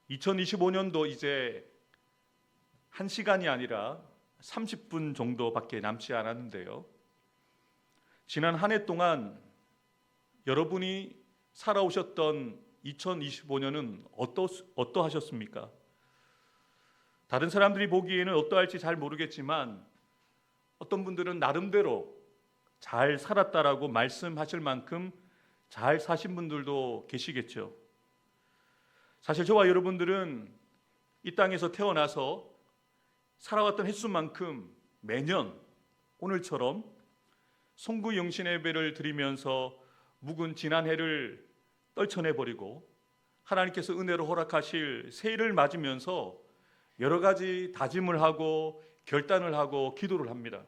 2025년도 이제 1시간이 아니라 30분 정도밖에 남지 않았는데요. 지난 한 해 동안 여러분이 살아오셨던 2025년은 어떠하셨습니까? 다른 사람들이 보기에는 어떠할지 잘 모르겠지만 어떤 분들은 나름대로 잘 살았다라고 말씀하실 만큼 잘 사신 분들도 계시겠죠. 사실 저와 여러분들은 이 땅에서 태어나서 살아왔던 횟수만큼 매년 오늘처럼 송구영신 예배를 드리면서 묵은 지난 해를 떨쳐내버리고 하나님께서 은혜로 허락하실 새해를 맞으면서 여러 가지 다짐을 하고 결단을 하고 기도를 합니다.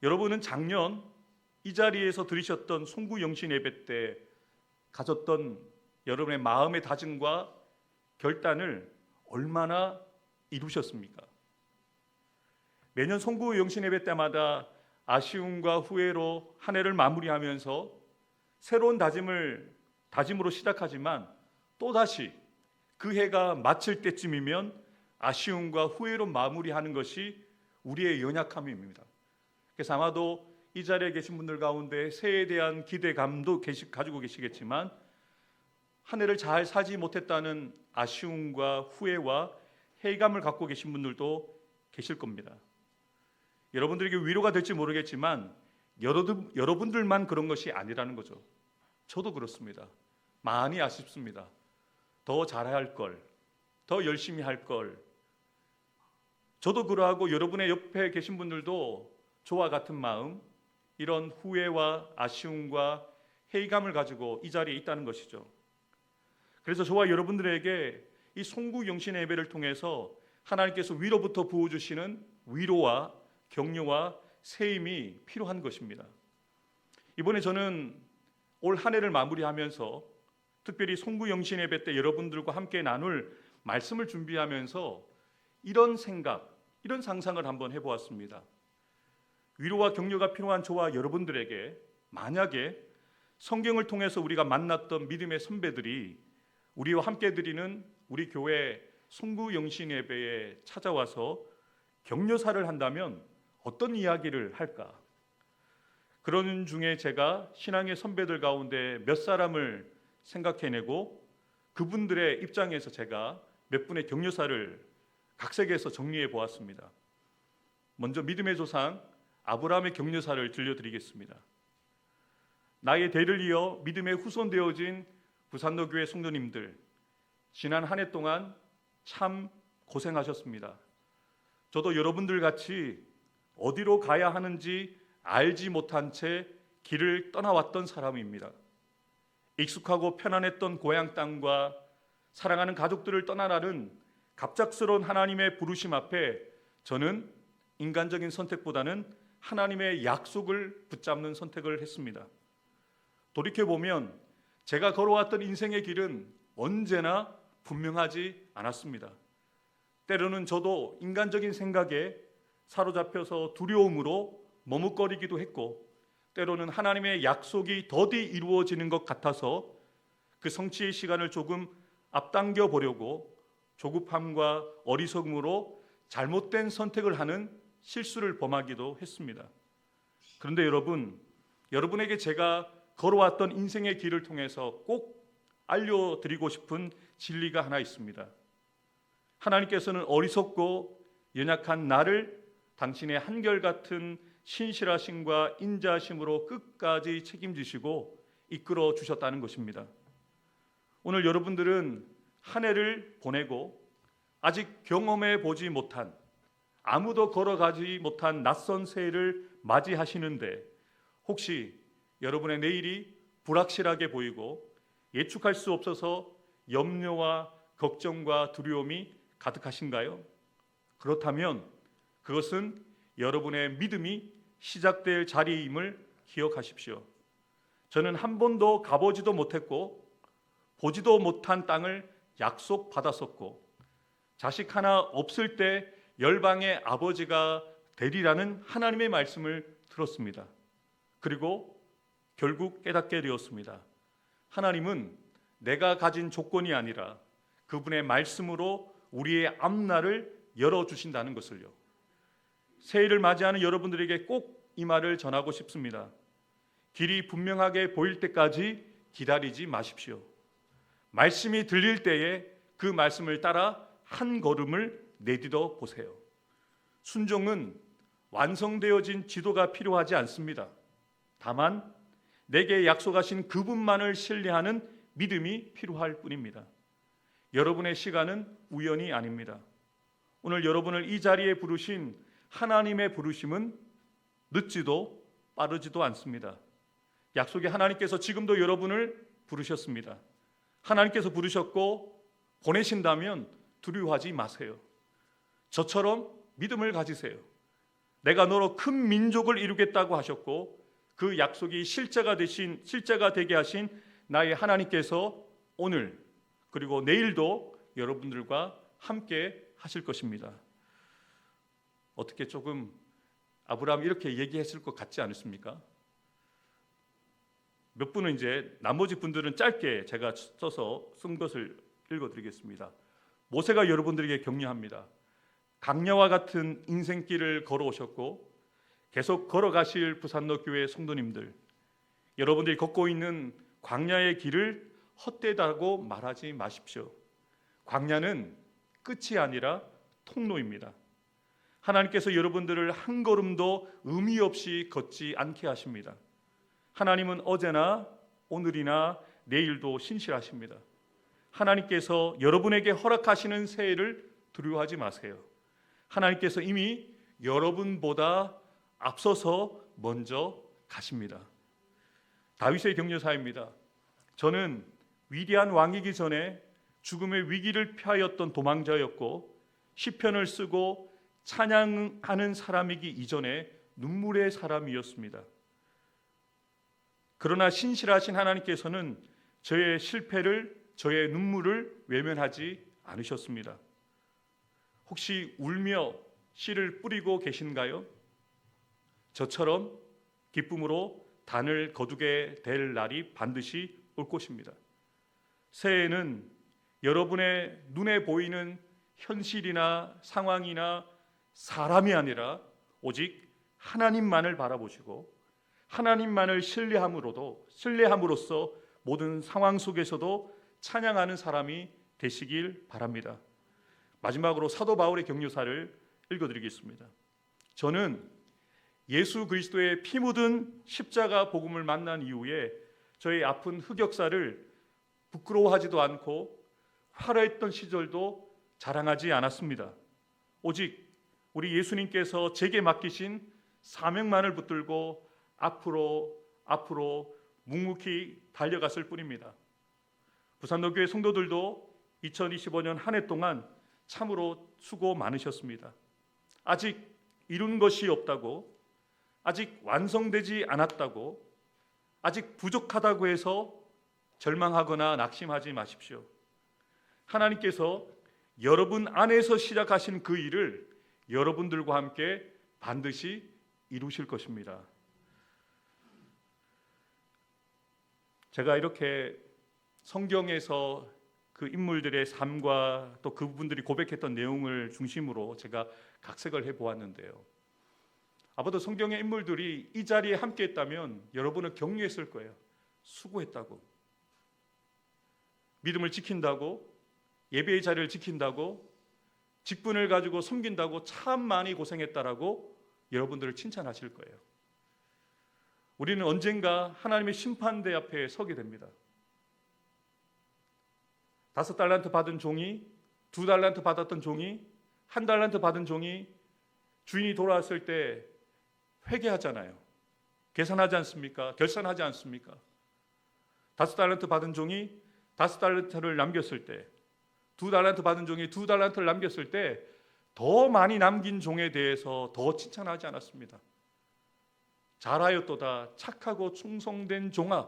여러분은 작년 이 자리에서 드리셨던 송구영신 예배 때 가졌던 여러분의 마음의 다짐과 결단을 얼마나 이루셨습니까? 매년 송구영신 예배 때마다 아쉬움과 후회로 한 해를 마무리하면서 새로운 다짐으로 시작하지만 또다시 그 해가 마칠 때쯤이면 아쉬움과 후회로 마무리하는 것이 우리의 연약함입니다. 그래서 아마도 이 자리에 계신 분들 가운데 새해에 대한 기대감도 가지고 계시겠지만 한 해를 잘 살지 못했다는 아쉬움과 후회와 회의감을 갖고 계신 분들도 계실 겁니다. 여러분들에게 위로가 될지 모르겠지만 여러분들만 그런 것이 아니라는 거죠. 저도 그렇습니다. 많이 아쉽습니다. 더 잘해야 할 걸, 더 열심히 할 걸. 저도 그러하고 여러분의 옆에 계신 분들도 저와 같은 마음, 이런 후회와 아쉬움과 회의감을 가지고 이 자리에 있다는 것이죠. 그래서 저와 여러분들에게 이 송구영신 예배를 통해서 하나님께서 위로부터 부어주시는 위로와 격려와 세임이 필요한 것입니다. 이번에 저는 올 한 해를 마무리하면서 특별히 송구영신 예배 때 여러분들과 함께 나눌 말씀을 준비하면서 이런 생각, 이런 상상을 한번 해보았습니다. 위로와 격려가 필요한 저와 여러분들에게 만약에 성경을 통해서 우리가 만났던 믿음의 선배들이 우리와 함께 드리는 우리 교회 송구영신 예배에 찾아와서 격려사를 한다면 어떤 이야기를 할까? 그런 중에 제가 신앙의 선배들 가운데 몇 사람을 생각해내고 그분들의 입장에서 제가 몇 분의 격려사를 각색해서 정리해 보았습니다. 먼저 믿음의 조상 아브라함의 격려사를 들려드리겠습니다. 나의 대를 이어 믿음의 후손 되어진 부산로 교회 성도님들, 지난 한 해 동안 참 고생하셨습니다. 저도 여러분들 같이 어디로 가야 하는지 알지 못한 채 길을 떠나왔던 사람입니다. 익숙하고 편안했던 고향 땅과 사랑하는 가족들을 떠나라는 갑작스러운 하나님의 부르심 앞에 저는 인간적인 선택보다는 하나님의 약속을 붙잡는 선택을 했습니다. 돌이켜보면 제가 걸어왔던 인생의 길은 언제나 분명하지 않았습니다. 때로는 저도 인간적인 생각에 사로잡혀서 두려움으로 머뭇거리기도 했고 때로는 하나님의 약속이 더디 이루어지는 것 같아서 그 성취의 시간을 조금 앞당겨 보려고 조급함과 어리석음으로 잘못된 선택을 하는 실수를 범하기도 했습니다. 그런데 여러분에게 제가 걸어왔던 인생의 길을 통해서 꼭 알려드리고 싶은 진리가 하나 있습니다. 하나님께서는 어리석고 연약한 나를 당신의 한결같은 신실하심과 인자하심으로 끝까지 책임지시고 이끌어 주셨다는 것입니다. 오늘 여러분들은 한 해를 보내고 아직 경험해 보지 못한, 아무도 걸어가지 못한 낯선 새해를 맞이하시는데 혹시 여러분의 내일이 불확실하게 보이고 예측할 수 없어서 염려와 걱정과 두려움이 가득하신가요? 그렇다면 그것은 여러분의 믿음이 시작될 자리임을 기억하십시오. 저는 한 번도 가보지도 못했고 보지도 못한 땅을 약속받았었고 자식 하나 없을 때 열방의 아버지가 되리라는 하나님의 말씀을 들었습니다. 그리고 결국 깨닫게 되었습니다. 하나님은 내가 가진 조건이 아니라 그분의 말씀으로 우리의 앞날을 열어주신다는 것을요. 새해를 맞이하는 여러분들에게 꼭 이 말을 전하고 싶습니다. 길이 분명하게 보일 때까지 기다리지 마십시오. 말씀이 들릴 때에 그 말씀을 따라 한 걸음을 내딛어 보세요. 순종은 완성되어진 지도가 필요하지 않습니다. 다만 내게 약속하신 그분만을 신뢰하는 믿음이 필요할 뿐입니다. 여러분의 시간은 우연이 아닙니다. 오늘 여러분을 이 자리에 부르신 하나님의 부르심은 늦지도 빠르지도 않습니다. 약속의 하나님께서 지금도 여러분을 부르셨습니다. 하나님께서 부르셨고 보내신다면 두려워하지 마세요. 저처럼 믿음을 가지세요. 내가 너로 큰 민족을 이루겠다고 하셨고 그 약속이 실제가 되게 하신 나의 하나님께서 오늘 그리고 내일도 여러분들과 함께 하실 것입니다. 어떻게 조금 아브라함이 이렇게 얘기했을 것 같지 않으십니까? 몇 분은 이제 나머지 분들은 짧게 제가 써서 쓴 것을 읽어드리겠습니다. 모세가 여러분들에게 격려합니다. 강야와 같은 인생길을 걸어오셨고 계속 걸어가실 부산로 교회 성도님들, 여러분들이 걷고 있는 광야의 길을 헛되다고 말하지 마십시오. 광야는 끝이 아니라 통로입니다. 하나님께서 여러분들을 한 걸음도 의미 없이 걷지 않게 하십니다. 하나님은 어제나 오늘이나 내일도 신실하십니다. 하나님께서 여러분에게 허락하시는 새해를 두려워하지 마세요. 하나님께서 이미 여러분보다 앞서서 먼저 가십니다. 다윗의 격려사입니다. 저는 위대한 왕이기 전에 죽음의 위기를 피하였던 도망자였고 시편을 쓰고 찬양하는 사람이기 이전에 눈물의 사람이었습니다. 그러나 신실하신 하나님께서는 저의 실패를, 저의 눈물을 외면하지 않으셨습니다. 혹시 울며 씨를 뿌리고 계신가요? 저처럼 기쁨으로 단을 거두게 될 날이 반드시 올 것입니다. 새해에는 여러분의 눈에 보이는 현실이나 상황이나 사람이 아니라 오직 하나님만을 바라보시고 하나님만을 신뢰함으로써 모든 상황 속에서도 찬양하는 사람이 되시길 바랍니다. 마지막으로 사도 바울의 격려사를 읽어드리겠습니다. 저는 예수 그리스도의 피 묻은 십자가 복음을 만난 이후에 저의 아픈 흑역사를 부끄러워하지도 않고 화려했던 시절도 자랑하지 않았습니다. 오직 우리 예수님께서 제게 맡기신 사명만을 붙들고 앞으로 묵묵히 달려갔을 뿐입니다. 부산로교회 성도들도 2025년 한 해 동안 참으로 수고 많으셨습니다. 아직 이룬 것이 없다고, 아직 완성되지 않았다고, 아직 부족하다고 해서 절망하거나 낙심하지 마십시오. 하나님께서 여러분 안에서 시작하신 그 일을 여러분들과 함께 반드시 이루실 것입니다. 제가 이렇게 성경에서 그 인물들의 삶과 또 그분들이 고백했던 내용을 중심으로 제가 각색을 해보았는데요. 아마도 성경의 인물들이 이 자리에 함께 했다면 여러분은 격려했을 거예요. 수고했다고, 믿음을 지킨다고, 예배의 자리를 지킨다고, 직분을 가지고 섬긴다고 참 많이 고생했다라고 여러분들을 칭찬하실 거예요. 우리는 언젠가 하나님의 심판대 앞에 서게 됩니다. 5달란트 받은 종이, 2달란트 받았던 종이, 1달란트 받은 종이 주인이 돌아왔을 때 회개하잖아요. 계산하지 않습니까? 결산하지 않습니까? 5달란트 받은 종이 5달란트를 남겼을 때, 2달란트 받은 종이 2달란트를 남겼을 때 더 많이 남긴 종에 대해서 더 칭찬하지 않았습니다. 잘하였도다 착하고 충성된 종아,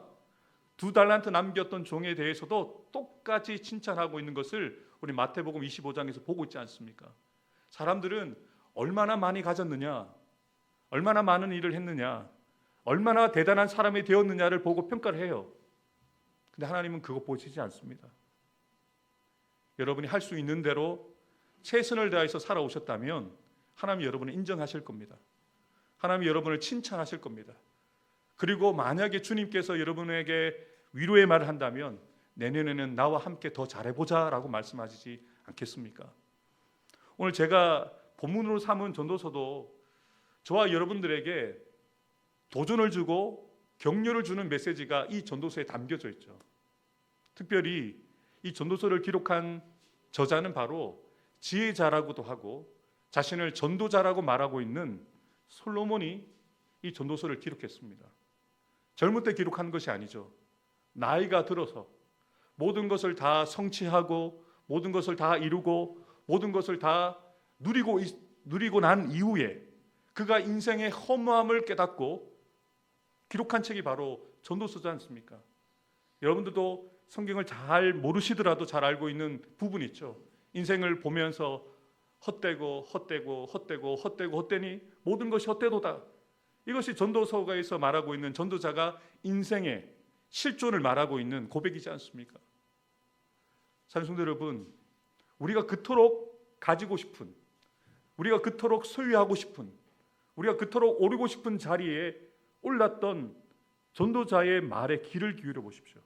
2달란트 남겼던 종에 대해서도 똑같이 칭찬하고 있는 것을 우리 마태복음 25장에서 보고 있지 않습니까? 사람들은 얼마나 많이 가졌느냐, 얼마나 많은 일을 했느냐, 얼마나 대단한 사람이 되었느냐를 보고 평가를 해요. 근데 하나님은 그거 보시지 않습니다. 여러분이 할 수 있는 대로 최선을 다해서 살아오셨다면 하나님이 여러분을 인정하실 겁니다. 하나님이 여러분을 칭찬하실 겁니다. 그리고 만약에 주님께서 여러분에게 위로의 말을 한다면 내년에는 나와 함께 더 잘해보자 라고 말씀하시지 않겠습니까? 오늘 제가 본문으로 삼은 전도서도 저와 여러분들에게 도전을 주고 격려를 주는 메시지가 이 전도서에 담겨져 있죠. 특별히 이 전도서를 기록한 저자는 바로 지혜자라고도 하고 자신을 전도자라고 말하고 있는 솔로몬이 이 전도서를 기록했습니다. 젊을 때 기록한 것이 아니죠. 나이가 들어서 모든 것을 다 성취하고 모든 것을 다 이루고 모든 것을 다 누리고 난 이후에 그가 인생의 허무함을 깨닫고 기록한 책이 바로 전도서지 않습니까? 여러분들도 성경을 잘 모르시더라도 잘 알고 있는 부분이 있죠. 인생을 보면서 헛되니 모든 것이 헛되도다. 이것이 전도서가에서 말하고 있는 전도자가 인생의 실존을 말하고 있는 고백이지 않습니까? 사랑하는 여러분, 우리가 그토록 가지고 싶은, 우리가 그토록 소유하고 싶은, 우리가 그토록 오르고 싶은 자리에 올랐던 전도자의 말에 귀를 기울여 보십시오.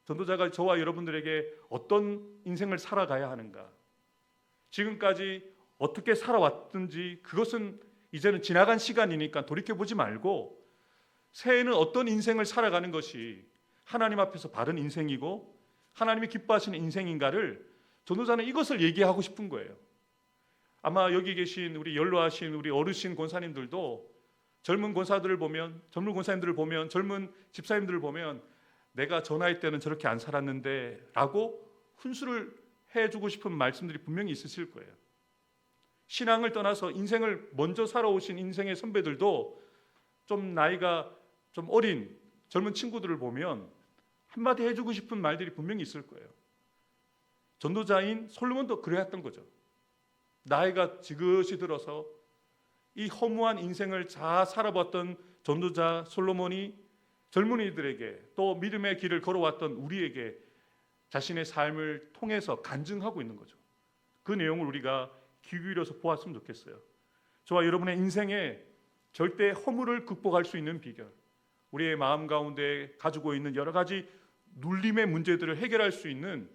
전도자가 저와 여러분들에게 어떤 인생을 살아가야 하는가, 지금까지 어떻게 살아왔든지 그것은 이제는 지나간 시간이니까 돌이켜보지 말고 새해에는 어떤 인생을 살아가는 것이 하나님 앞에서 바른 인생이고 하나님이 기뻐하시는 인생인가를 전도자는 이것을 얘기하고 싶은 거예요. 아마 여기 계신 우리 연로하신 우리 어르신 권사님들도 젊은 권사들을 보면, 젊은 집사님들을 보면 내가 저 나이 때는 저렇게 안 살았는데 라고 훈수를 해주고 싶은 말씀들이 분명히 있으실 거예요. 신앙을 떠나서 인생을 먼저 살아오신 인생의 선배들도 좀 나이가 좀 어린 젊은 친구들을 보면 한마디 해주고 싶은 말들이 분명히 있을 거예요. 전도자인 솔로몬도 그래왔던 거죠. 나이가 지긋이 들어서 이 허무한 인생을 잘 살아봤던 전도자 솔로몬이 젊은이들에게 또 믿음의 길을 걸어왔던 우리에게 자신의 삶을 통해서 간증하고 있는 거죠. 그 내용을 우리가 귀 기울여서 보았으면 좋겠어요. 저와 여러분의 인생에 절대 허물을 극복할 수 있는 비결, 우리의 마음 가운데 가지고 있는 여러 가지 눌림의 문제들을 해결할 수 있는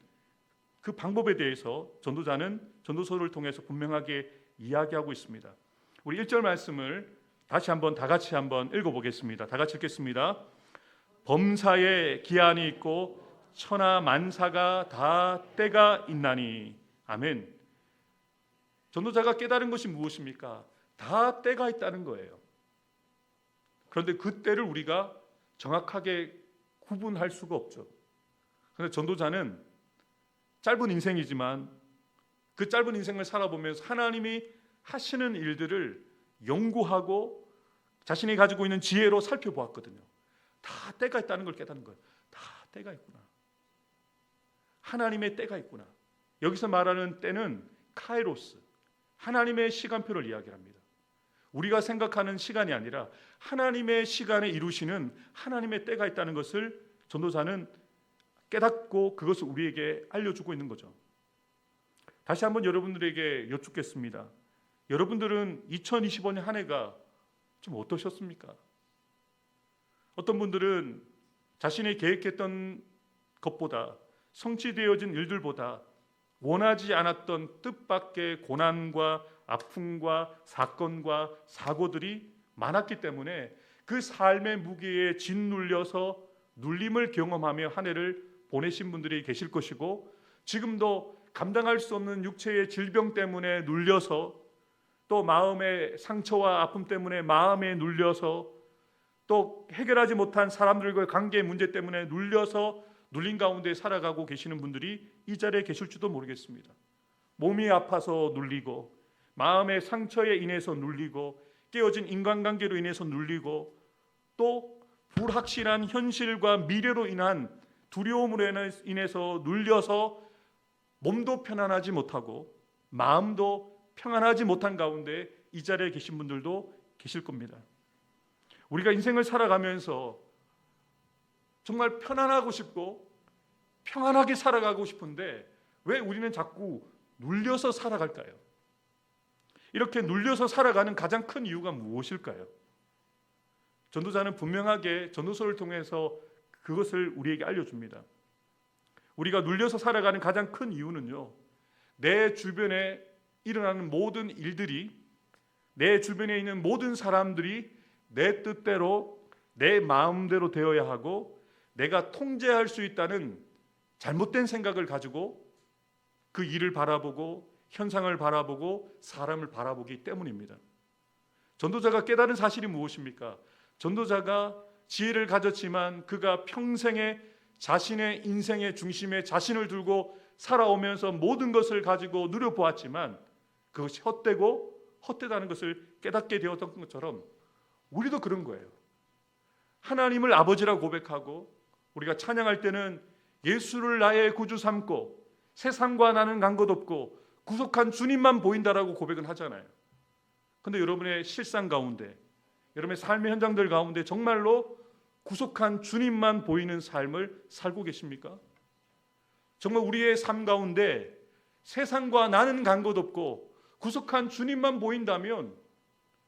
그 방법에 대해서 전도자는 전도서를 통해서 분명하게 이야기하고 있습니다. 우리 1절 말씀을 다시 한번 다 같이 한번 읽어보겠습니다. 다 같이 읽겠습니다. 범사에 기한이 있고 천하 만사가 다 때가 있나니. 아멘. 전도자가 깨달은 것이 무엇입니까? 다 때가 있다는 거예요. 그런데 그 때를 우리가 정확하게 구분할 수가 없죠. 그런데 전도자는 짧은 인생이지만 그 짧은 인생을 살아보면서 하나님이 하시는 일들을 연구하고 자신이 가지고 있는 지혜로 살펴보았거든요. 다 때가 있다는 걸 깨닫는 거예요. 다 때가 있구나. 하나님의 때가 있구나. 여기서 말하는 때는 카이로스, 하나님의 시간표를 이야기합니다. 우리가 생각하는 시간이 아니라 하나님의 시간에 이루시는 하나님의 때가 있다는 것을 전도자는 깨닫고 그것을 우리에게 알려주고 있는 거죠. 다시 한번 여러분들에게 여쭙겠습니다. 여러분들은 2025년 한 해가 좀 어떠셨습니까? 어떤 분들은 자신이 계획했던 것보다 성취되어진 일들보다 원하지 않았던 뜻밖의 고난과 아픔과 사건과 사고들이 많았기 때문에 그 삶의 무게에 짓눌려서 눌림을 경험하며 한 해를 보내신 분들이 계실 것이고, 지금도 감당할 수 없는 육체의 질병 때문에 눌려서, 또 마음의 상처와 아픔 때문에 마음에 눌려서, 또 해결하지 못한 사람들과의 관계 문제 때문에 눌려서 눌린 가운데 살아가고 계시는 분들이 이 자리에 계실지도 모르겠습니다. 몸이 아파서 눌리고, 마음의 상처에 인해서 눌리고, 깨어진 인간관계로 인해서 눌리고, 또 불확실한 현실과 미래로 인한 두려움으로 인해서 눌려서 몸도 편안하지 못하고 마음도 평안하지 못한 가운데 이 자리에 계신 분들도 계실 겁니다. 우리가 인생을 살아가면서 정말 편안하고 싶고 평안하게 살아가고 싶은데 왜 우리는 자꾸 눌려서 살아갈까요? 이렇게 눌려서 살아가는 가장 큰 이유가 무엇일까요? 전도자는 분명하게 전도서를 통해서 그것을 우리에게 알려줍니다. 우리가 눌려서 살아가는 가장 큰 이유는요, 내 주변에 일어나는 모든 일들이, 내 주변에 있는 모든 사람들이 내 뜻대로, 내 마음대로 되어야 하고 내가 통제할 수 있다는 잘못된 생각을 가지고 그 일을 바라보고 현상을 바라보고 사람을 바라보기 때문입니다. 전도자가 깨달은 사실이 무엇입니까? 전도자가 지혜를 가졌지만 그가 평생에 자신의 인생의 중심에 자신을 두고 살아오면서 모든 것을 가지고 누려보았지만 그것이 헛되고 헛되다는 것을 깨닫게 되었던 것처럼 우리도 그런 거예요. 하나님을 아버지라고 고백하고 우리가 찬양할 때는 예수를 나의 구주 삼고 세상과 나는 간 것 없고 구속한 주님만 보인다라고 고백은 하잖아요. 그런데 여러분의 실상 가운데, 여러분의 삶의 현장들 가운데 정말로 구속한 주님만 보이는 삶을 살고 계십니까? 정말 우리의 삶 가운데 세상과 나는 간 것 없고 구속한 주님만 보인다면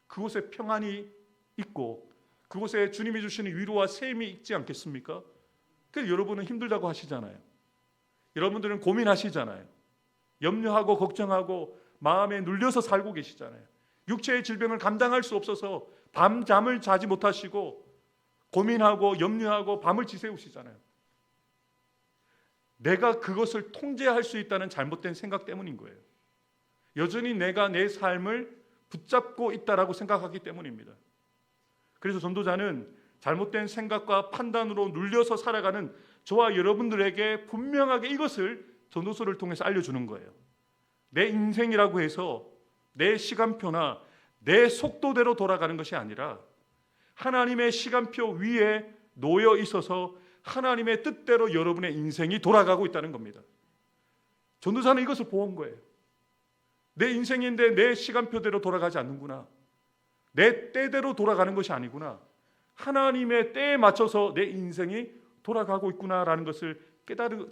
그곳에 평안이 있고 그곳에 주님이 주시는 위로와 셈이 있지 않겠습니까? 그래서 여러분은 힘들다고 하시잖아요. 여러분들은 고민하시잖아요. 염려하고 걱정하고 마음에 눌려서 살고 계시잖아요. 육체의 질병을 감당할 수 없어서 밤잠을 자지 못하시고 고민하고 염려하고 밤을 지새우시잖아요. 내가 그것을 통제할 수 있다는 잘못된 생각 때문인 거예요. 여전히 내가 내 삶을 붙잡고 있다라고 생각하기 때문입니다. 그래서 전도자는 잘못된 생각과 판단으로 눌려서 살아가는 저와 여러분들에게 분명하게 이것을 전도서를 통해서 알려주는 거예요. 내 인생이라고 해서 내 시간표나 내 속도대로 돌아가는 것이 아니라 하나님의 시간표 위에 놓여 있어서 하나님의 뜻대로 여러분의 인생이 돌아가고 있다는 겁니다. 전도사는 이것을 보온 거예요. 내 인생인데 내 시간표대로 돌아가지 않는구나. 내 때대로 돌아가는 것이 아니구나. 하나님의 때에 맞춰서 내 인생이 돌아가고 있구나라는 것을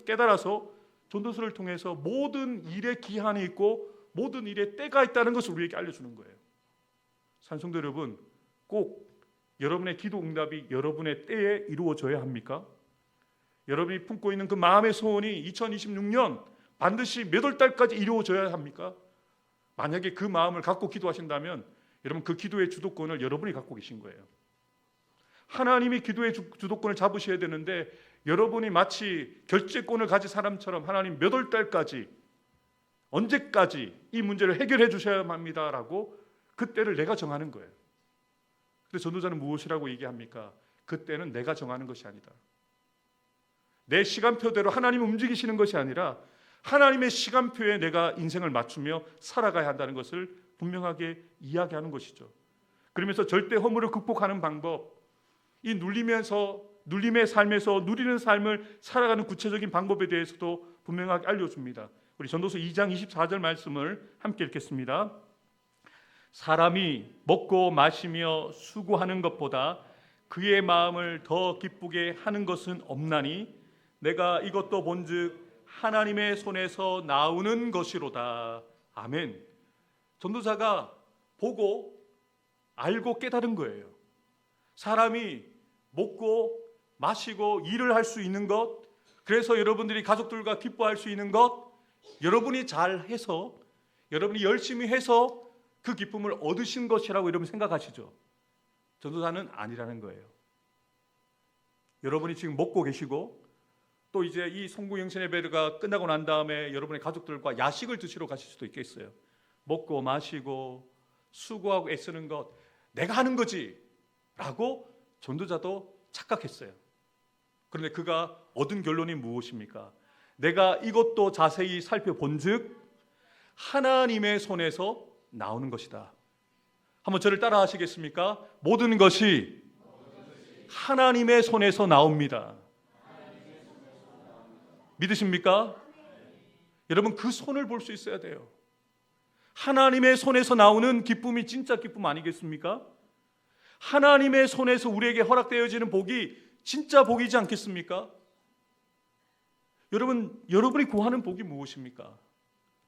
깨달아서 전도서를 통해서 모든 일에 기한이 있고 모든 일에 때가 있다는 것을 우리에게 알려주는 거예요. 산성도 여러분, 꼭 여러분의 기도 응답이 여러분의 때에 이루어져야 합니까? 여러분이 품고 있는 그 마음의 소원이 2026년 반드시 몇 월 달까지 이루어져야 합니까? 만약에 그 마음을 갖고 기도하신다면 여러분 그 기도의 주도권을 여러분이 갖고 계신 거예요. 하나님이 기도의 주도권을 잡으셔야 되는데 여러분이 마치 결재권을 가진 사람처럼 하나님 몇 월 달까지 언제까지 이 문제를 해결해 주셔야 합니다라고 그때를 내가 정하는 거예요. 근데 전도자는 무엇이라고 얘기합니까? 그때는 내가 정하는 것이 아니다. 내 시간표대로 하나님이 움직이시는 것이 아니라 하나님의 시간표에 내가 인생을 맞추며 살아가야 한다는 것을 분명하게 이야기하는 것이죠. 그러면서 절대 허물을 극복하는 방법, 이 눌림의 삶에서 누리는 삶을 살아가는 구체적인 방법에 대해서도 분명하게 알려줍니다. 우리 전도서 2장 24절 말씀을 함께 읽겠습니다. 사람이 먹고 마시며 수고하는 것보다 그의 마음을 더 기쁘게 하는 것은 없나니 내가 이것도 본즉 하나님의 손에서 나오는 것이로다. 아멘. 전도자가 보고 알고 깨달은 거예요. 사람이 먹고 마시고 일을 할 수 있는 것, 그래서 여러분들이 가족들과 기뻐할 수 있는 것, 여러분이 잘해서 여러분이 열심히 해서 그 기쁨을 얻으신 것이라고 여러분 생각하시죠? 전도사는 아니라는 거예요. 여러분이 지금 먹고 계시고 또 이제 이 성구영신 예배가 끝나고 난 다음에 여러분의 가족들과 야식을 드시러 가실 수도 있겠어요. 먹고 마시고 수고하고 애쓰는 것 내가 하는 거지 라고 전도자도 착각했어요. 그런데 그가 얻은 결론이 무엇입니까? 내가 이것도 자세히 살펴본즉 하나님의 손에서 나오는 것이다. 한번 저를 따라 하시겠습니까? 모든 것이 하나님의 손에서 나옵니다. 믿으십니까? 여러분 그 손을 볼 수 있어야 돼요. 하나님의 손에서 나오는 기쁨이 진짜 기쁨 아니겠습니까? 하나님의 손에서 우리에게 허락되어지는 복이 진짜 복이지 않겠습니까? 여러분이 구하는 복이 무엇입니까?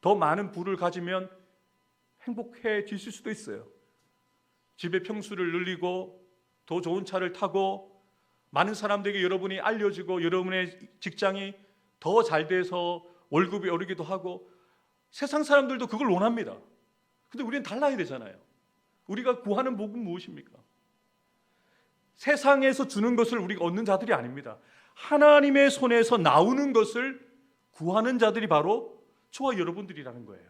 더 많은 부를 가지면 행복해지실 수도 있어요. 집의 평수를 늘리고 더 좋은 차를 타고 많은 사람들에게 여러분이 알려지고 여러분의 직장이 더 잘 돼서 월급이 오르기도 하고 세상 사람들도 그걸 원합니다. 근데 우리는 달라야 되잖아요. 우리가 구하는 복은 무엇입니까? 세상에서 주는 것을 우리가 얻는 자들이 아닙니다. 하나님의 손에서 나오는 것을 구하는 자들이 바로 저와 여러분들이라는 거예요.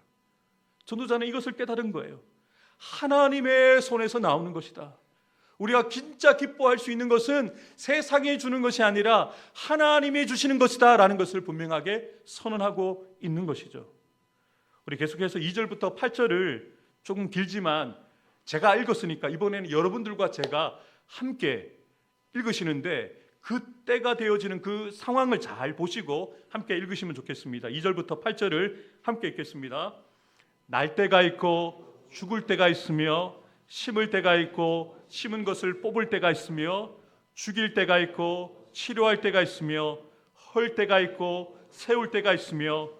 전도자는 이것을 깨달은 거예요. 하나님의 손에서 나오는 것이다. 우리가 진짜 기뻐할 수 있는 것은 세상이 주는 것이 아니라 하나님이 주시는 것이다 라는 것을 분명하게 선언하고 있는 것이죠. 우리 계속해서 2절부터 8절을 조금 길지만 제가 읽었으니까 이번에는 여러분들과 제가 함께 읽으시는데 그 때가 되어지는 그 상황을 잘 보시고 함께 읽으시면 좋겠습니다. 2절부터 8절을 함께 읽겠습니다. 날 때가 있고 죽을 때가 있으며 심을 때가 있고 심은 것을 뽑을 때가 있으며 죽일 때가 있고 치료할 때가 있으며 헐 때가 있고 세울 때가 있으며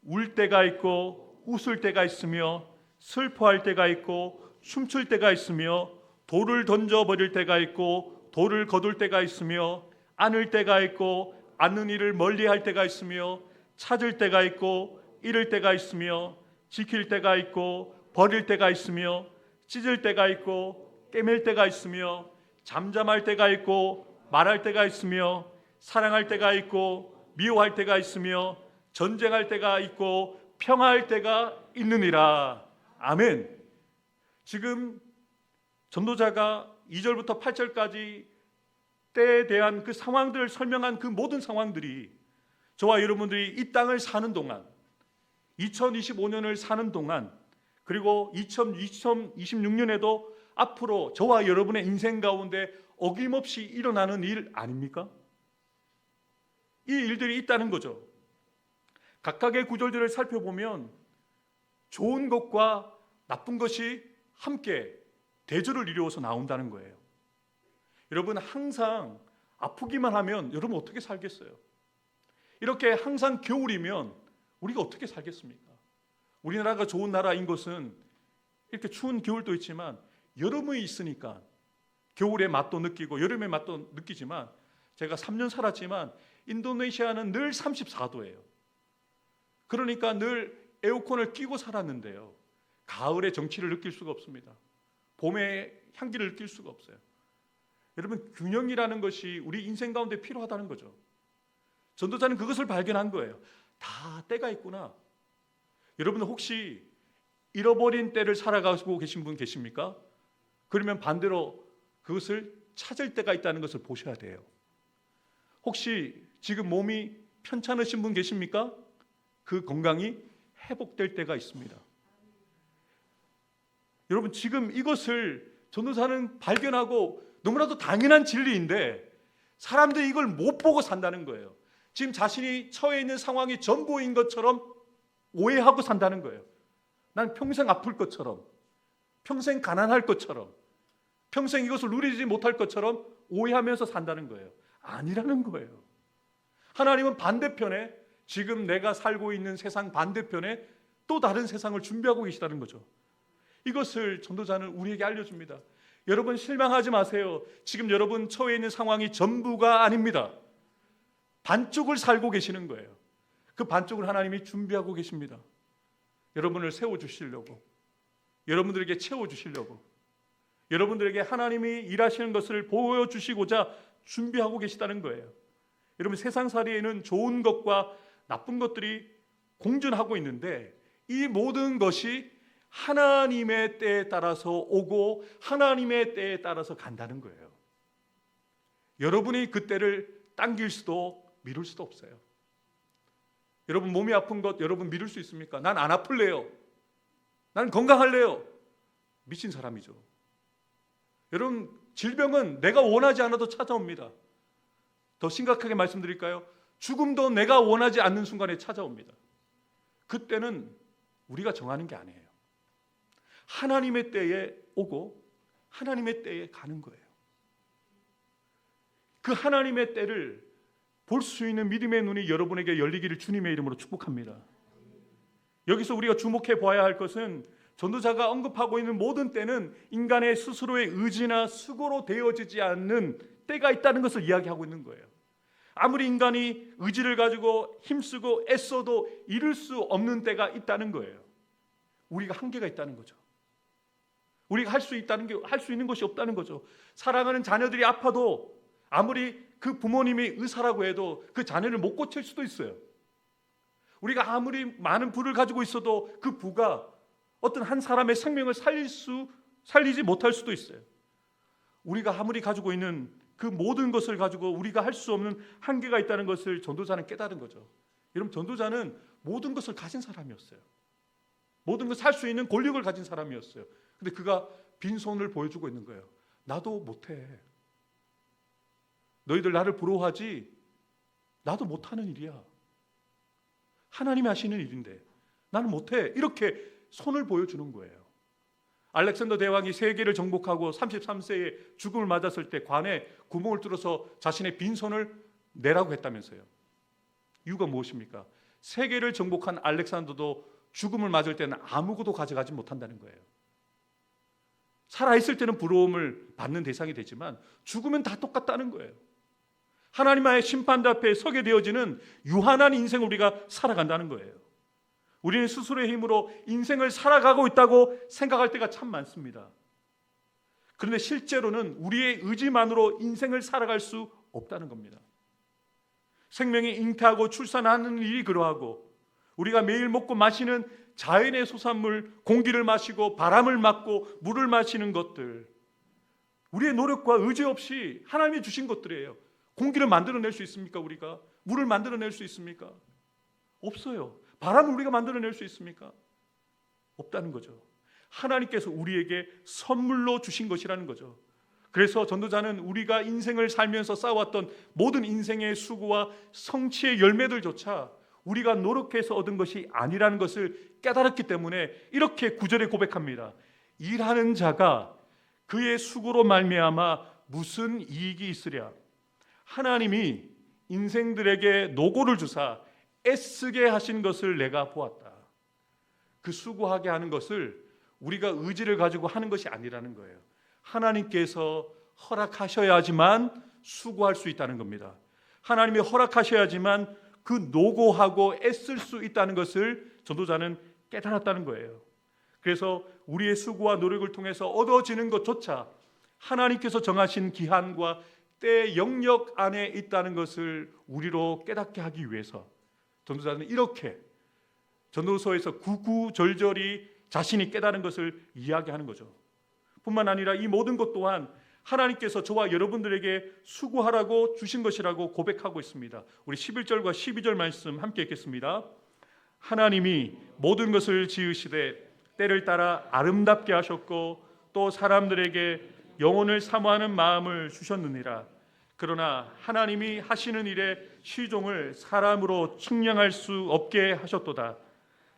울 때가 있고 웃을 때가 있으며 슬퍼할 때가 있고 춤출 때가 있으며 돌을 던져버릴 때가 있고 돌을 거둘 때가 있으며 안을 때가 있고 안는 일을 멀리할 때가 있으며 찾을 때가 있고 잃을 때가 있으며 지킬 때가 있고 버릴 때가 있으며 찢을 때가 있고 꿰맬 때가 있으며 잠잠할 때가 있고 말할 때가 있으며 사랑할 때가 있고 미워할 때가 있으며 전쟁할 때가 있고 평화할 때가 있느니라. 아멘. 지금 전도자가 2절부터 8절까지 때에 대한 그 상황들을 설명한 그 모든 상황들이 저와 여러분들이 이 땅을 사는 동안 2025년을 사는 동안 그리고 2026년에도 앞으로 저와 여러분의 인생 가운데 어김없이 일어나는 일 아닙니까? 이 일들이 있다는 거죠. 각각의 구절들을 살펴보면 좋은 것과 나쁜 것이 함께 대조를 이루어서 나온다는 거예요. 여러분 항상 아프기만 하면 여러분 어떻게 살겠어요? 이렇게 항상 겨울이면 우리가 어떻게 살겠습니까? 우리나라가 좋은 나라인 것은 이렇게 추운 겨울도 있지만 여름이 있으니까 겨울의 맛도 느끼고 여름의 맛도 느끼지만 제가 3년 살았지만 인도네시아는 늘 34도예요. 그러니까 늘 에어컨을 끼고 살았는데요. 가을의 정취를 느낄 수가 없습니다. 봄의 향기를 느낄 수가 없어요. 여러분 균형이라는 것이 우리 인생 가운데 필요하다는 거죠. 전도자는 그것을 발견한 거예요. 다 때가 있구나. 여러분 혹시 잃어버린 때를 살아가고 계신 분 계십니까? 그러면 반대로 그것을 찾을 때가 있다는 것을 보셔야 돼요. 혹시 지금 몸이 편찮으신 분 계십니까? 그 건강이 회복될 때가 있습니다. 여러분 지금 이것을 전도사는 발견하고 너무나도 당연한 진리인데 사람들이 이걸 못 보고 산다는 거예요. 지금 자신이 처해 있는 상황이 전부인 것처럼 오해하고 산다는 거예요. 난 평생 아플 것처럼, 평생 가난할 것처럼, 평생 이것을 누리지 못할 것처럼 오해하면서 산다는 거예요. 아니라는 거예요. 하나님은 반대편에 지금 내가 살고 있는 세상 반대편에 또 다른 세상을 준비하고 계시다는 거죠. 이것을 전도자는 우리에게 알려줍니다. 여러분 실망하지 마세요. 지금 여러분 처해 있는 상황이 전부가 아닙니다. 반쪽을 살고 계시는 거예요. 그 반쪽을 하나님이 준비하고 계십니다. 여러분을 세워주시려고, 여러분들에게 채워주시려고, 여러분들에게 하나님이 일하시는 것을 보여주시고자 준비하고 계시다는 거예요. 여러분 세상살이에는 좋은 것과 나쁜 것들이 공존하고 있는데 이 모든 것이 하나님의 때에 따라서 오고 하나님의 때에 따라서 간다는 거예요. 여러분이 그 때를 당길 수도 미룰 수도 없어요. 여러분 몸이 아픈 것 여러분 미룰 수 있습니까? 난 안 아플래요. 난 건강할래요. 미친 사람이죠. 여러분 질병은 내가 원하지 않아도 찾아옵니다. 더 심각하게 말씀드릴까요? 죽음도 내가 원하지 않는 순간에 찾아옵니다. 그때는 우리가 정하는 게 아니에요. 하나님의 때에 오고 하나님의 때에 가는 거예요. 그 하나님의 때를 볼 수 있는 믿음의 눈이 여러분에게 열리기를 주님의 이름으로 축복합니다. 여기서 우리가 주목해 봐야 할 것은 전도자가 언급하고 있는 모든 때는 인간의 스스로의 의지나 수고로 되어지지 않는 때가 있다는 것을 이야기하고 있는 거예요. 아무리 인간이 의지를 가지고 힘쓰고 애써도 이룰 수 없는 때가 있다는 거예요. 우리가 한계가 있다는 거죠. 우리가 할 수 있는 것이 없다는 거죠. 사랑하는 자녀들이 아파도 아무리 그 부모님이 의사라고 해도 그 자녀를 못 고칠 수도 있어요. 우리가 아무리 많은 부를 가지고 있어도 그 부가 어떤 한 사람의 생명을 살리지 못할 수도 있어요. 우리가 아무리 가지고 있는 그 모든 것을 가지고 우리가 할 수 없는 한계가 있다는 것을 전도자는 깨달은 거죠. 여러분, 전도자는 모든 것을 가진 사람이었어요. 모든 것을 할 수 있는 권력을 가진 사람이었어요. 근데 그가 빈손을 보여주고 있는 거예요. 나도 못해. 너희들 나를 부러워하지 나도 못하는 일이야. 하나님이 하시는 일인데 나는 못해. 이렇게 손을 보여주는 거예요. 알렉산더 대왕이 세계를 정복하고 33세에 죽음을 맞았을 때 관에 구멍을 뚫어서 자신의 빈손을 내라고 했다면서요. 이유가 무엇입니까? 세계를 정복한 알렉산더도 죽음을 맞을 때는 아무것도 가져가지 못한다는 거예요. 살아있을 때는 부러움을 받는 대상이 되지만 죽으면 다 똑같다는 거예요. 하나님의 심판 앞에 서게 되어지는 유한한 인생을 우리가 살아간다는 거예요. 우리는 스스로의 힘으로 인생을 살아가고 있다고 생각할 때가 참 많습니다. 그런데 실제로는 우리의 의지만으로 인생을 살아갈 수 없다는 겁니다. 생명이 잉태하고 출산하는 일이 그러하고 우리가 매일 먹고 마시는 자연의 소산물, 공기를 마시고 바람을 맞고 물을 마시는 것들, 우리의 노력과 의지 없이 하나님이 주신 것들이에요. 공기를 만들어낼 수 있습니까? 우리가 물을 만들어낼 수 있습니까? 없어요. 바람을 우리가 만들어낼 수 있습니까? 없다는 거죠. 하나님께서 우리에게 선물로 주신 것이라는 거죠. 그래서 전도자는 우리가 인생을 살면서 쌓아왔던 모든 인생의 수고와 성취의 열매들조차 우리가 노력해서 얻은 것이 아니라는 것을 깨달았기 때문에 이렇게 9절에 고백합니다. 일하는 자가 그의 수고로 말미암아 무슨 이익이 있으랴. 하나님이 인생들에게 노고를 주사 애쓰게 하신 것을 내가 보았다. 그 수고하게 하는 것을 우리가 의지를 가지고 하는 것이 아니라는 거예요. 하나님께서 허락하셔야지만 수고할 수 있다는 겁니다. 하나님이 허락하셔야지만 그 노고하고 애쓸 수 있다는 것을 전도자는 깨달았다는 거예요. 그래서 우리의 수고와 노력을 통해서 얻어지는 것조차 하나님께서 정하신 기한과 때 영역 안에 있다는 것을 우리로 깨닫게 하기 위해서 전도자는 이렇게 전도서에서 구구절절히 자신이 깨달은 것을 이야기하는 거죠. 뿐만 아니라 이 모든 것 또한 하나님께서 저와 여러분들에게 수고하라고 주신 것이라고 고백하고 있습니다. 우리 11절과 12절 말씀 함께 읽겠습니다. 하나님이 모든 것을 지으시되 때를 따라 아름답게 하셨고 또 사람들에게 영혼을 사모하는 마음을 주셨느니라. 그러나 하나님이 하시는 일에 시종을 사람으로 측량할 수 없게 하셨도다.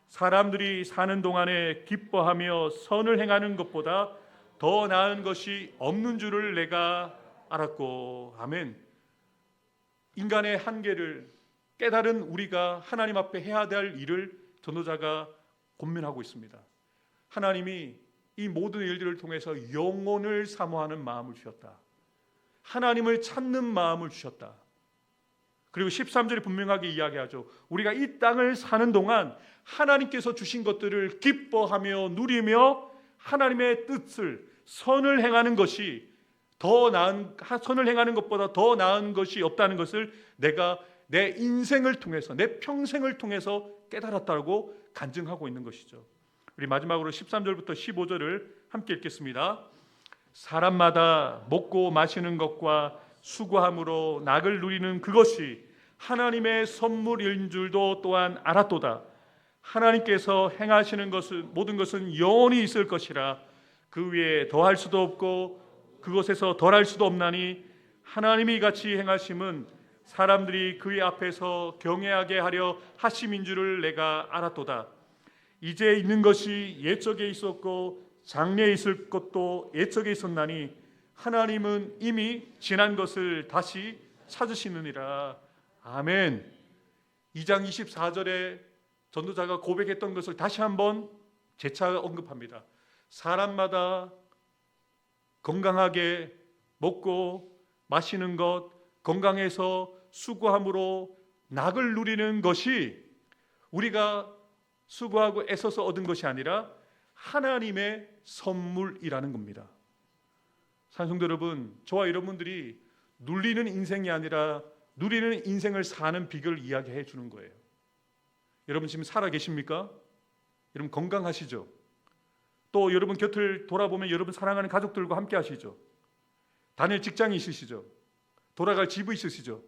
사람들이 사는 동안에 기뻐하며 선을 행하는 것보다 더 나은 것이 없는 줄을 내가 알았고. 아멘. 인간의 한계를 깨달은 우리가 하나님 앞에 해야 될 일을 전도자가 권면하고 있습니다. 하나님이 이 모든 일들을 통해서 영혼을 사모하는 마음을 주셨다. 하나님을 찾는 마음을 주셨다. 그리고 13절에 분명하게 이야기하죠. 우리가 이 땅을 사는 동안 하나님께서 주신 것들을 기뻐하며 누리며 하나님의 뜻을 선을 행하는 것이 선을 행하는 것보다 더 나은 것이 없다는 것을 내가 내 인생을 통해서 내 평생을 통해서 깨달았다고 간증하고 있는 것이죠. 우리 마지막으로 13절부터 15절을 함께 읽겠습니다. 사람마다 먹고 마시는 것과 수고함으로 낙을 누리는 그것이 하나님의 선물인 줄도 또한 알았도다. 하나님께서 행하시는 것은 모든 것은 영원히 있을 것이라. 그 위에 더할 수도 없고 그것에서 덜할 수도 없나니 하나님이 같이 행하심은 사람들이 그의 앞에서 경외하게 하려 하심인 줄을 내가 알았도다. 이제 있는 것이 옛적에 있었고 장래에 있을 것도 옛적에 있었나니 하나님은 이미 지난 것을 다시 찾으시느니라. 아멘. 2장 24절에 전도자가 고백했던 것을 다시 한번 재차 언급합니다. 사람마다 건강하게 먹고 마시는 것, 건강해서 수고함으로 낙을 누리는 것이 우리가 수고하고 애써서 얻은 것이 아니라 하나님의 선물이라는 겁니다. 사랑성도 여러분, 저와 여러분들이 눌리는 인생이 아니라 누리는 인생을 사는 비결을 이야기해 주는 거예요. 여러분 지금 살아 계십니까? 여러분 건강하시죠? 또 여러분 곁을 돌아보면 여러분 사랑하는 가족들과 함께 하시죠? 다닐 직장이 있으시죠? 돌아갈 집이 있으시죠?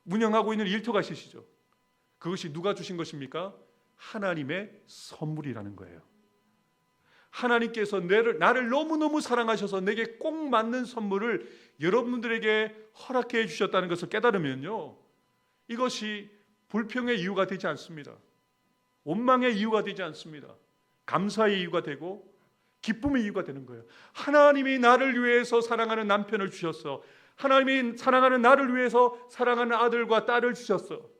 운영하고 있는 일터가 있으시죠? 그것이 누가 주신 것입니까? 하나님의 선물이라는 거예요. 하나님께서 나를 너무너무 사랑하셔서 내게 꼭 맞는 선물을 여러분들에게 허락해 주셨다는 것을 깨달으면요, 이것이 불평의 이유가 되지 않습니다. 원망의 이유가 되지 않습니다. 감사의 이유가 되고 기쁨의 이유가 되는 거예요. 하나님이 나를 위해서 사랑하는 남편을 주셨어. 하나님이 사랑하는 나를 위해서 사랑하는 아들과 딸을 주셨어.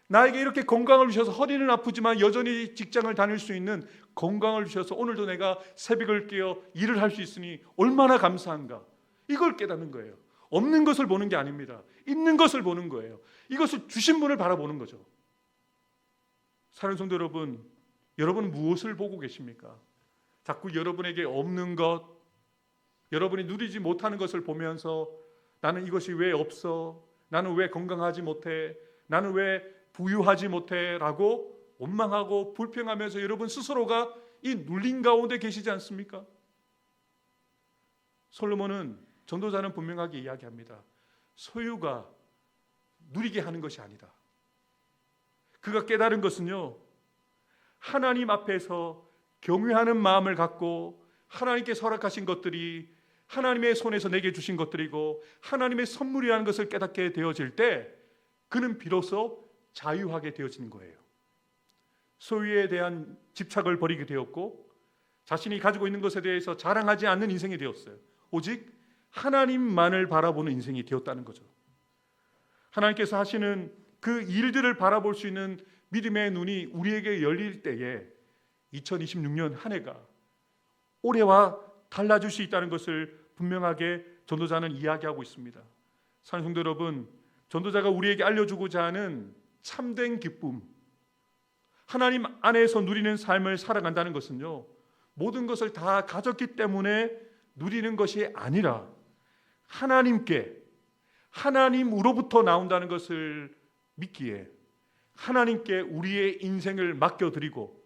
나에게 이렇게 건강을 주셔서 허리는 아프지만 여전히 직장을 다닐 수 있는 건강을 주셔서 오늘도 내가 새벽을 깨어 일을 할 수 있으니 얼마나 감사한가. 이걸 깨닫는 거예요. 없는 것을 보는 게 아닙니다. 있는 것을 보는 거예요. 이것을 주신 분을 바라보는 거죠. 사랑하는 성도 여러분, 여러분은 무엇을 보고 계십니까? 자꾸 여러분에게 없는 것, 여러분이 누리지 못하는 것을 보면서 나는 이것이 왜 없어? 나는 왜 건강하지 못해? 나는 왜 부유하지 못해? 라고 원망하고 불평하면서 여러분 스스로가 이 눌린 가운데 계시지 않습니까? 솔로몬은, 전도자는 분명하게 이야기합니다. 소유가 누리게 하는 것이 아니다. 그가 깨달은 것은요, 하나님 앞에서 경외하는 마음을 갖고 하나님께서 허락하신 것들이 하나님의 손에서 내게 주신 것들이고 하나님의 선물이라는 것을 깨닫게 되어질 때 그는 비로소 자유하게 되어지는 거예요. 소유에 대한 집착을 버리게 되었고 자신이 가지고 있는 것에 대해서 자랑하지 않는 인생이 되었어요. 오직 하나님만을 바라보는 인생이 되었다는 거죠. 하나님께서 하시는 그 일들을 바라볼 수 있는 믿음의 눈이 우리에게 열릴 때에 2026년 한 해가 올해와 달라질 수 있다는 것을 분명하게 전도자는 이야기하고 있습니다. 사랑하는 성도 여러분, 전도자가 우리에게 알려주고자 하는 참된 기쁨, 하나님 안에서 누리는 삶을 살아간다는 것은요, 모든 것을 다 가졌기 때문에 누리는 것이 아니라 하나님으로부터 나온다는 것을 믿기에 하나님께 우리의 인생을 맡겨드리고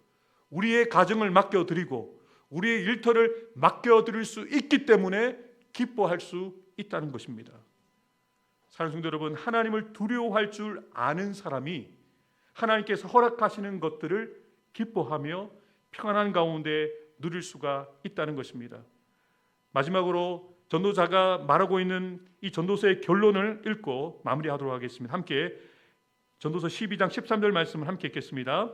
우리의 가정을 맡겨드리고 우리의 일터를 맡겨드릴 수 있기 때문에 기뻐할 수 있다는 것입니다. 사랑하는 성도 여러분, 하나님을 두려워할 줄 아는 사람이 하나님께서 허락하시는 것들을 기뻐하며 평안한 가운데 누릴 수가 있다는 것입니다. 마지막으로 전도자가 말하고 있는 이 전도서의 결론을 읽고 마무리하도록 하겠습니다. 함께 전도서 12장 13절 말씀을 함께 읽겠습니다.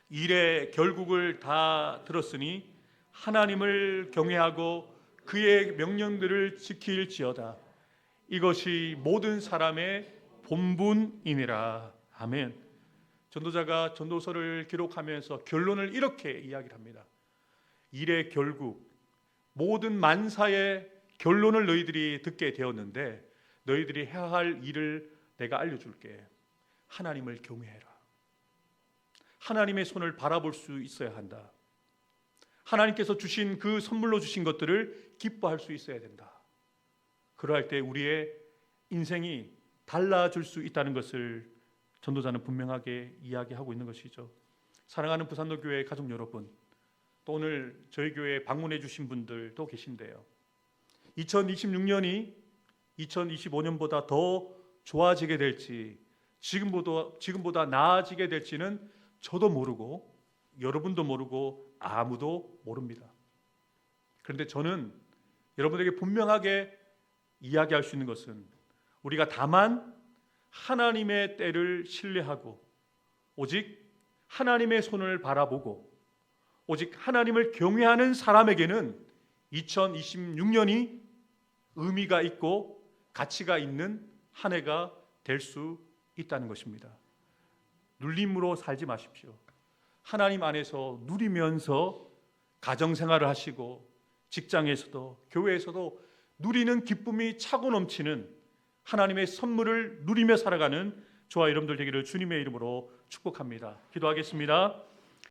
일의 결국을 다 들었으니 하나님을 경외하고 그의 명령들을 지킬지어다. 이것이 모든 사람의 본분이니라. 아멘. 전도자가 전도서를 기록하면서 결론을 이렇게 이야기를 합니다. 일의 결국, 모든 만사의 결론을 너희들이 듣게 되었는데 너희들이 해야 할 일을 내가 알려줄게. 하나님을 경외해라. 하나님의 손을 바라볼 수 있어야 한다. 하나님께서 주신 그 선물로 주신 것들을 기뻐할 수 있어야 된다. 그러할 때 우리의 인생이 달라질 수 있다는 것을 전도자는 분명하게 이야기하고 있는 것이죠. 사랑하는 부산로 교회 가족 여러분, 또 오늘 저희 교회에 방문해 주신 분들도 계신데요. 2026년이 2025년보다 더 좋아지게 될지 지금보다 나아지게 될지는 저도 모르고 여러분도 모르고 아무도 모릅니다. 그런데 저는 여러분에게 분명하게 이야기할 수 있는 것은 우리가 다만 하나님의 때를 신뢰하고 오직 하나님의 손을 바라보고 오직 하나님을 경외하는 사람에게는 2026년이 의미가 있고 가치가 있는 한 해가 될 수 있다는 것입니다. 눌림으로 살지 마십시오. 하나님 안에서 누리면서 가정생활을 하시고 직장에서도 교회에서도 누리는 기쁨이 차고 넘치는 하나님의 선물을 누리며 살아가는 저와 여러분들 되기를 주님의 이름으로 축복합니다. 기도하겠습니다.